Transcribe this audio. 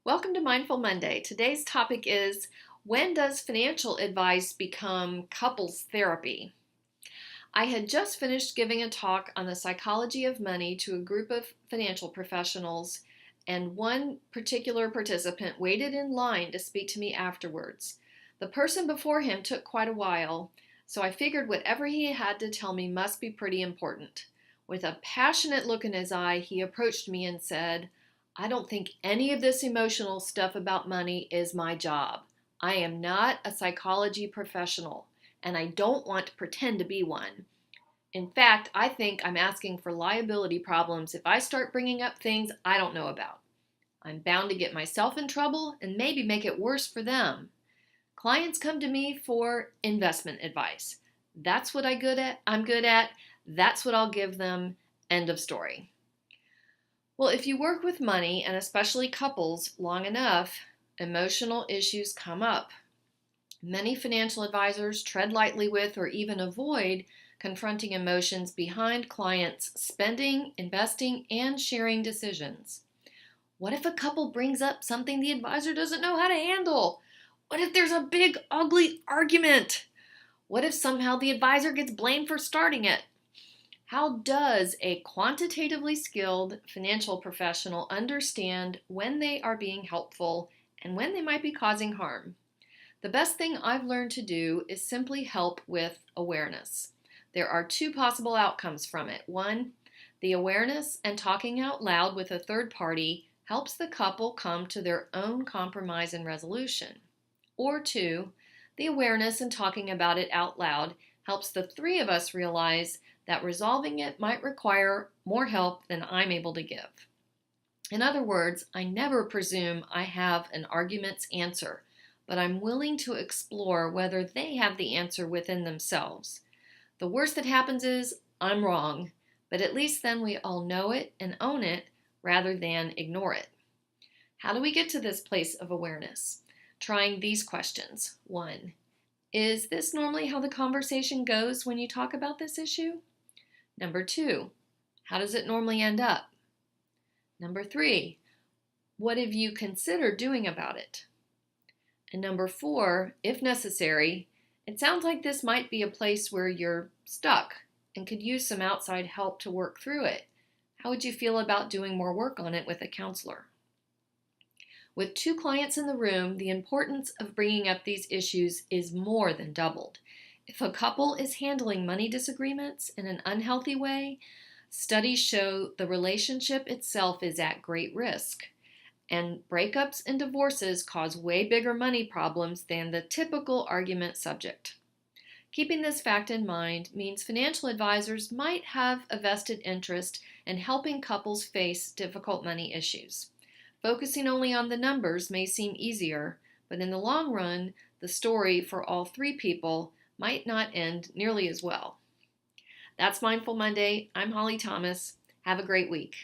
Welcome to Mindful Monday. Today's topic is, when does financial advice become couples therapy? I had just finished giving a talk on the psychology of money to a group of financial professionals, and one particular participant waited in line to speak to me afterwards. The person before him took quite a while, so I figured whatever he had to tell me must be pretty important. With a passionate look in his eye, he approached me and said, "I don't think any of this emotional stuff about money is my job. I am not a psychology professional, and I don't want to pretend to be one. In fact, I think I'm asking for liability problems if I start bringing up things I don't know about. I'm bound to get myself in trouble and maybe make it worse for them. Clients come to me for investment advice. That's what I'm good at. That's what I'll give them. End of story." Well, if you work with money, and especially couples, long enough, emotional issues come up. Many financial advisors tread lightly with or even avoid confronting emotions behind clients' spending, investing, and sharing decisions. What if a couple brings up something the advisor doesn't know how to handle? What if there's a big, ugly argument? What if somehow the advisor gets blamed for starting it? How does a quantitatively skilled financial professional understand when they are being helpful and when they might be causing harm? The best thing I've learned to do is simply help with awareness. There are two possible outcomes from it. One, the awareness and talking out loud with a third party helps the couple come to their own compromise and resolution. Or two, the awareness and talking about it out loud helps the three of us realize that resolving it might require more help than I'm able to give. In other words, I never presume I have an argument's answer, but I'm willing to explore whether they have the answer within themselves. The worst that happens is I'm wrong, but at least then we all know it and own it rather than ignore it. How do we get to this place of awareness? Trying these questions. 1. Is this normally how the conversation goes when you talk about this issue? Number 2, how does it normally end up? Number 3, what have you considered doing about it? And number 4, if necessary, it sounds like this might be a place where you're stuck and could use some outside help to work through it. How would you feel about doing more work on it with a counselor? With 2 clients in the room, the importance of bringing up these issues is more than doubled. If a couple is handling money disagreements in an unhealthy way, studies show the relationship itself is at great risk. And breakups and divorces cause way bigger money problems than the typical argument subject. Keeping this fact in mind means financial advisors might have a vested interest in helping couples face difficult money issues. Focusing only on the numbers may seem easier, but in the long run, the story for all 3 people might not end nearly as well. That's Mindful Monday. I'm Holly Thomas. Have a great week.